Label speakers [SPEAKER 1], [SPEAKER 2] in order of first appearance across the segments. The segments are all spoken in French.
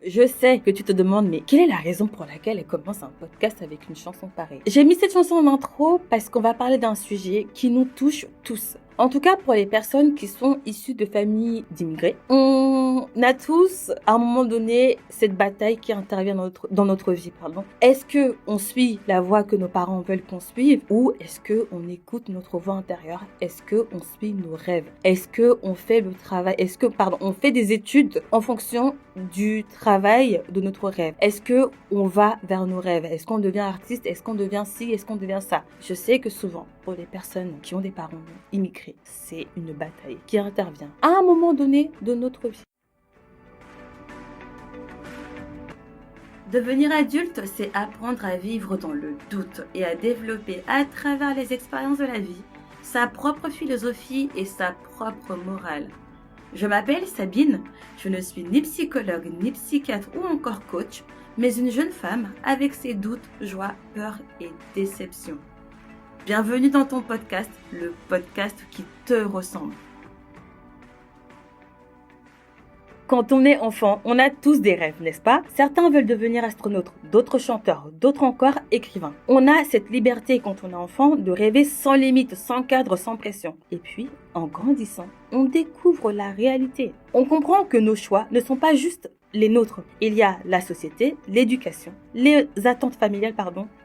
[SPEAKER 1] Je sais que tu te demandes, mais quelle est la raison pour laquelle elle commence un podcast avec une chanson pareille? J'ai mis cette chanson en intro parce qu'on va parler d'un sujet qui nous touche tous. En tout cas, pour les personnes qui sont issues de familles d'immigrés, on a tous, à un moment donné, cette bataille qui intervient dans notre vie. Est-ce que on suit la voie que nos parents veulent qu'on suive ou est-ce que on écoute notre voix intérieure? Est-ce que on suit nos rêves? Est-ce que on fait le travail? On fait des études en fonction du travail de notre rêve? Est-ce que on va vers nos rêves? Est-ce qu'on devient artiste? Est-ce qu'on devient ci? Est-ce qu'on devient ça? Je sais que souvent, pour les personnes qui ont des parents immigrés, c'est une bataille qui intervient à un moment donné de notre vie. Devenir adulte, c'est apprendre à vivre dans le doute et à développer à travers les expériences de la vie sa propre philosophie et sa propre morale. Je m'appelle Sabine, je ne suis ni psychologue, ni psychiatre ou encore coach, mais une jeune femme avec ses doutes, joies, peurs et déceptions. Bienvenue dans ton podcast, le podcast qui te ressemble. Quand on est enfant, on a tous des rêves, n'est-ce pas? Certains veulent devenir astronautes, d'autres chanteurs, d'autres encore écrivains. On a cette liberté quand on est enfant de rêver sans limite, sans cadre, sans pression. Et puis, en grandissant, on découvre la réalité. On comprend que nos choix ne sont pas juste les nôtres. Il y a la société, l'éducation, les attentes familiales,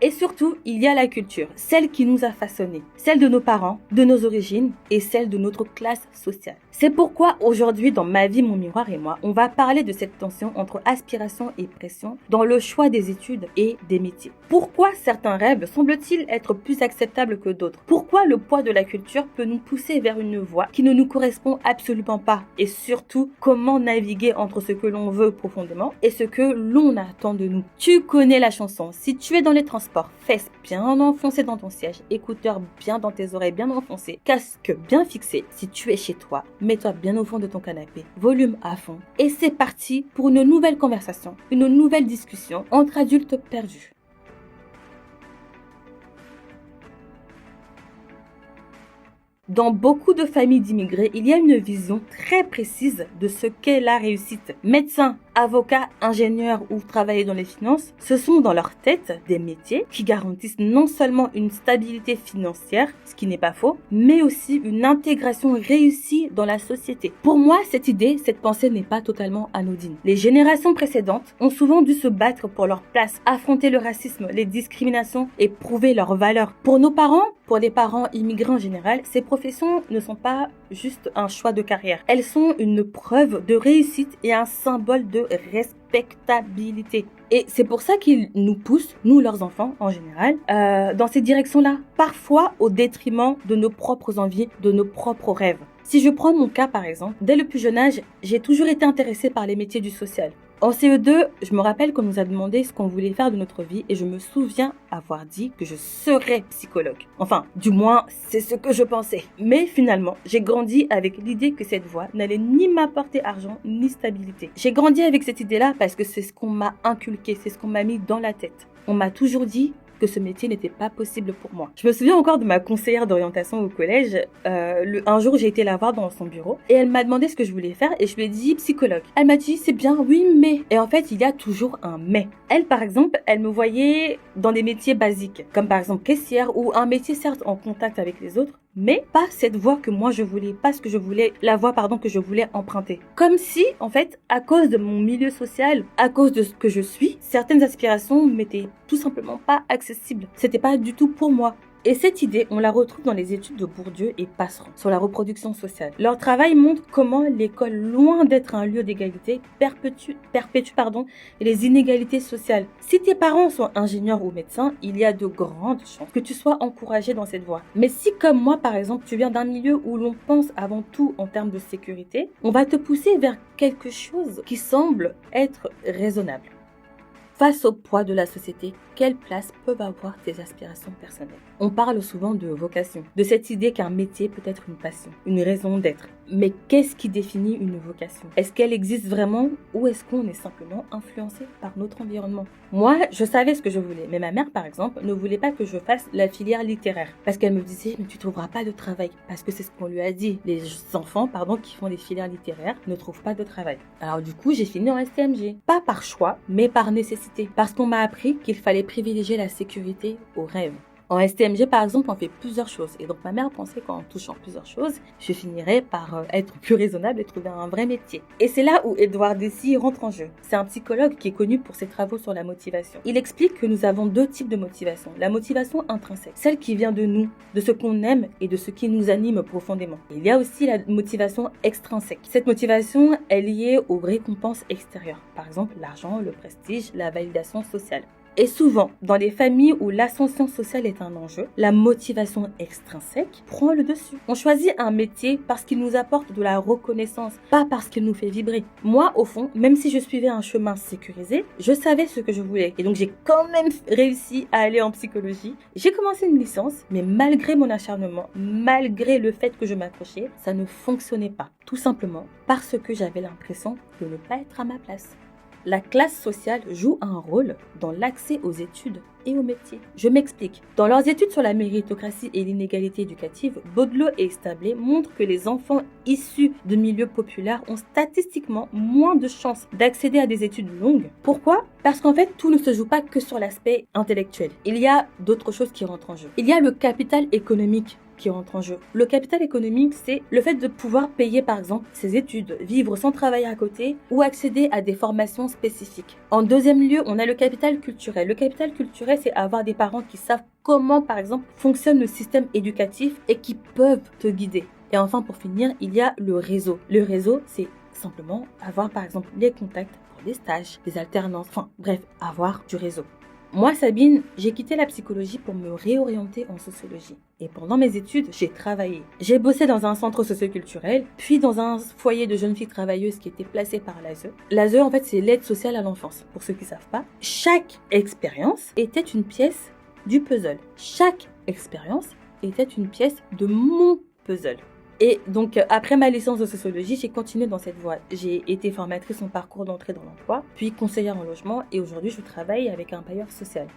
[SPEAKER 1] et surtout, il y a la culture, celle qui nous a façonnés, celle de nos parents, de nos origines et celle de notre classe sociale. C'est pourquoi aujourd'hui, dans Ma vie, mon miroir et moi, on va parler de cette tension entre aspiration et pression dans le choix des études et des métiers. Pourquoi certains rêves semblent-ils être plus acceptables que d'autres? Pourquoi le poids de la culture peut nous pousser vers une voie qui ne nous correspond absolument pas? Et surtout, comment naviguer entre ce que l'on veut profondément et ce que l'on attend de nous? Tu connais la chanson. Si tu es dans les transports, fesses bien enfoncées dans ton siège, écouteurs bien dans tes oreilles bien enfoncés, casque bien fixé. Si tu es chez toi, mets-toi bien au fond de ton canapé, volume à fond. Et c'est parti pour une nouvelle conversation, une nouvelle discussion entre adultes perdus. Dans beaucoup de familles d'immigrés, il y a une vision très précise de ce qu'est la réussite. Médecins, avocats, ingénieurs ou travailler dans les finances, ce sont dans leur tête des métiers qui garantissent non seulement une stabilité financière, ce qui n'est pas faux, mais aussi une intégration réussie dans la société. Pour moi, cette pensée n'est pas totalement anodine. Les générations précédentes ont souvent dû se battre pour leur place, affronter le racisme, les discriminations et prouver leur valeur. Pour nos parents, pour les parents immigrants en général, ces professions ne sont pas juste un choix de carrière. Elles sont une preuve de réussite et un symbole de respectabilité. Et c'est pour ça qu'ils nous poussent, nous leurs enfants en général, dans ces directions-là. Parfois au détriment de nos propres envies, de nos propres rêves. Si je prends mon cas par exemple, dès le plus jeune âge, j'ai toujours été intéressée par les métiers du social. En CE2, je me rappelle qu'on nous a demandé ce qu'on voulait faire de notre vie et je me souviens avoir dit que je serais psychologue. Enfin, du moins, c'est ce que je pensais. Mais finalement, j'ai grandi avec l'idée que cette voie n'allait ni m'apporter argent ni stabilité. J'ai grandi avec cette idée-là parce que c'est ce qu'on m'a inculqué, c'est ce qu'on m'a mis dans la tête. On m'a toujours dit que ce métier n'était pas possible pour moi. Je me souviens encore de ma conseillère d'orientation au collège. Un jour, j'ai été la voir dans son bureau et elle m'a demandé ce que je voulais faire et je lui ai dit psychologue. Elle m'a dit c'est bien, oui, mais... Et en fait, il y a toujours un mais. Elle, par exemple, elle me voyait dans des métiers basiques, comme par exemple caissière ou un métier certes en contact avec les autres, mais pas cette voie que moi je voulais, pas ce que je voulais, la voie que je voulais emprunter. Comme si, en fait, à cause de mon milieu social, à cause de ce que je suis, certaines aspirations m'étaient tout simplement pas accessibles. C'était pas du tout pour moi. Et cette idée, on la retrouve dans les études de Bourdieu et Passeron sur la reproduction sociale. Leur travail montre comment l'école, loin d'être un lieu d'égalité, perpétue les inégalités sociales. Si tes parents sont ingénieurs ou médecins, il y a de grandes chances que tu sois encouragé dans cette voie. Mais si, comme moi par exemple, tu viens d'un milieu où l'on pense avant tout en termes de sécurité, on va te pousser vers quelque chose qui semble être raisonnable. Face au poids de la société, quelle place peuvent avoir tes aspirations personnelles? On parle souvent de vocation, de cette idée qu'un métier peut être une passion, une raison d'être. Mais qu'est-ce qui définit une vocation? Est-ce qu'elle existe vraiment ou est-ce qu'on est simplement influencé par notre environnement? Moi, je savais ce que je voulais, mais ma mère, par exemple, ne voulait pas que je fasse la filière littéraire parce qu'elle me disait « mais tu trouveras pas de travail » parce que c'est ce qu'on lui a dit. Les enfants, qui font des filières littéraires ne trouvent pas de travail. Alors du coup, j'ai fini en STMG. Pas par choix, mais par nécessité. Parce qu'on m'a appris qu'il fallait privilégier la sécurité au rêve. En STMG, par exemple, on fait plusieurs choses. Et donc, ma mère pensait qu'en touchant plusieurs choses, je finirais par être plus raisonnable et trouver un vrai métier. Et c'est là où Edouard Dessy rentre en jeu. C'est un psychologue qui est connu pour ses travaux sur la motivation. Il explique que nous avons deux types de motivation. La motivation intrinsèque, celle qui vient de nous, de ce qu'on aime et de ce qui nous anime profondément. Il y a aussi la motivation extrinsèque. Cette motivation est liée aux récompenses extérieures. Par exemple, l'argent, le prestige, la validation sociale. Et souvent, dans les familles où l'ascension sociale est un enjeu, la motivation extrinsèque prend le dessus. On choisit un métier parce qu'il nous apporte de la reconnaissance, pas parce qu'il nous fait vibrer. Moi, au fond, même si je suivais un chemin sécurisé, je savais ce que je voulais. Et donc, j'ai quand même réussi à aller en psychologie. J'ai commencé une licence, mais malgré mon acharnement, malgré le fait que je m'accrochais, ça ne fonctionnait pas. Tout simplement parce que j'avais l'impression de ne pas être à ma place. La classe sociale joue un rôle dans l'accès aux études et aux métiers. Je m'explique. Dans leurs études sur la méritocratie et l'inégalité éducative, Baudelot et Stablé montrent que les enfants issus de milieux populaires ont statistiquement moins de chances d'accéder à des études longues. Pourquoi? Parce qu'en fait, tout ne se joue pas que sur l'aspect intellectuel. Il y a d'autres choses qui rentrent en jeu. Il y a le capital économique qui rentre en jeu. Le capital économique, c'est le fait de pouvoir payer par exemple ses études, vivre sans travailler à côté ou accéder à des formations spécifiques. En deuxième lieu, on a le capital culturel. Le capital culturel, c'est avoir des parents qui savent comment par exemple fonctionne le système éducatif et qui peuvent te guider. Et enfin, pour finir, il y a le réseau. Le réseau, c'est simplement avoir par exemple les contacts pour des stages, des alternances, enfin bref, avoir du réseau. Moi, Sabine, j'ai quitté la psychologie pour me réorienter en sociologie. Et pendant mes études, j'ai travaillé. J'ai bossé dans un centre socioculturel, puis dans un foyer de jeunes filles travailleuses qui était placé par l'ASE. L'ASE, en fait, c'est l'aide sociale à l'enfance. Pour ceux qui ne savent pas, chaque expérience était une pièce du puzzle. Chaque expérience était une pièce de mon puzzle. Et donc, après ma licence de sociologie, j'ai continué dans cette voie. J'ai été formatrice en parcours d'entrée dans l'emploi, puis conseillère en logement, et aujourd'hui, je travaille avec un bailleur social.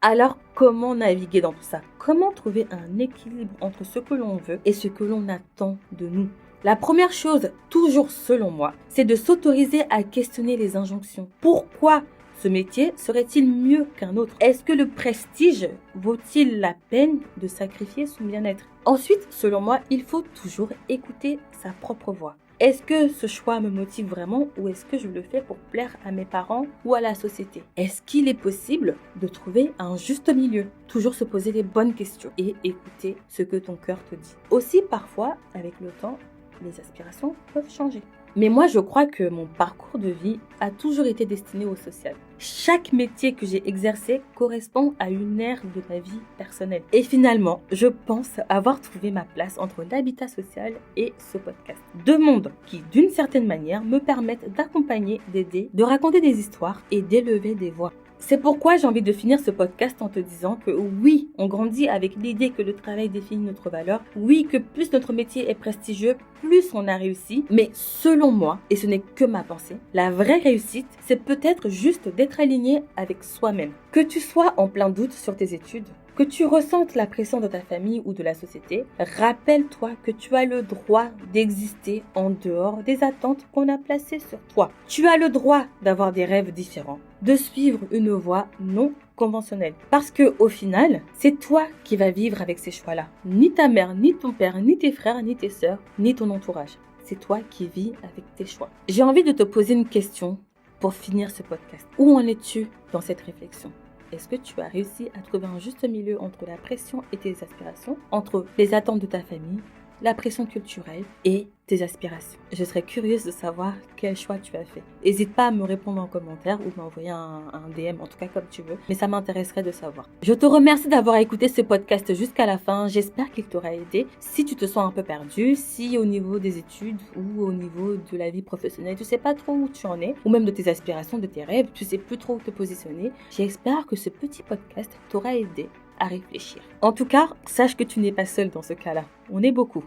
[SPEAKER 1] Alors, comment naviguer dans tout ça? Comment trouver un équilibre entre ce que l'on veut et ce que l'on attend de nous? La première chose, toujours selon moi, c'est de s'autoriser à questionner les injonctions. Pourquoi ce métier serait-il mieux qu'un autre? Est-ce que le prestige vaut-il la peine de sacrifier son bien-être? Ensuite, selon moi, il faut toujours écouter sa propre voix. Est-ce que ce choix me motive vraiment ou est-ce que je le fais pour plaire à mes parents ou à la société? Est-ce qu'il est possible de trouver un juste milieu? Toujours se poser les bonnes questions et écouter ce que ton cœur te dit. Aussi, parfois, avec le temps, les aspirations peuvent changer. Mais moi, je crois que mon parcours de vie a toujours été destiné au social. Chaque métier que j'ai exercé correspond à une ère de ma vie personnelle. Et finalement, je pense avoir trouvé ma place entre l'habitat social et ce podcast. Deux mondes qui, d'une certaine manière, me permettent d'accompagner, d'aider, de raconter des histoires et d'élever des voix. C'est pourquoi j'ai envie de finir ce podcast en te disant que oui, on grandit avec l'idée que le travail définit notre valeur. Oui, que plus notre métier est prestigieux, plus on a réussi. Mais selon moi, et ce n'est que ma pensée, la vraie réussite, c'est peut-être juste d'être aligné avec soi-même. Que tu sois en plein doute sur tes études, que tu ressentes la pression de ta famille ou de la société, rappelle-toi que tu as le droit d'exister en dehors des attentes qu'on a placées sur toi. Tu as le droit d'avoir des rêves différents, de suivre une voie non conventionnelle. Parce que au final, c'est toi qui vas vivre avec ces choix-là. Ni ta mère, ni ton père, ni tes frères, ni tes sœurs, ni ton entourage. C'est toi qui vis avec tes choix. J'ai envie de te poser une question pour finir ce podcast. Où en es-tu dans cette réflexion ? Est-ce que tu as réussi à trouver un juste milieu entre la pression et tes aspirations, entre les attentes de ta famille, la pression culturelle et tes aspirations? Je serais curieuse de savoir quel choix tu as fait. N'hésite pas à me répondre en commentaire ou m'envoyer un DM, en tout cas comme tu veux, mais ça m'intéresserait de savoir. Je te remercie d'avoir écouté ce podcast jusqu'à la fin. J'espère qu'il t'aura aidé. Si tu te sens un peu perdu, si au niveau des études ou au niveau de la vie professionnelle, tu sais pas trop où tu en es, ou même de tes aspirations, de tes rêves, tu sais plus trop où te positionner, j'espère que ce petit podcast t'aura aidé à réfléchir. En tout cas, sache que tu n'es pas seul dans ce cas-là. On est beaucoup.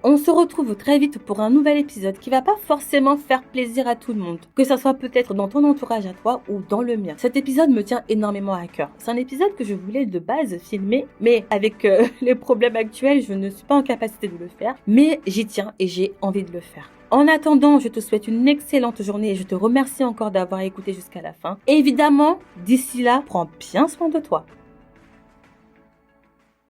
[SPEAKER 1] On se retrouve très vite pour un nouvel épisode qui va pas forcément faire plaisir à tout le monde, que ça soit peut-être dans ton entourage à toi ou dans le mien. Cet épisode me tient énormément à cœur. C'est un épisode que je voulais de base filmer, mais avec les problèmes actuels, je ne suis pas en capacité de le faire, mais j'y tiens et j'ai envie de le faire. En attendant, je te souhaite une excellente journée et je te remercie encore d'avoir écouté jusqu'à la fin. Et évidemment, d'ici là, prends bien soin de toi.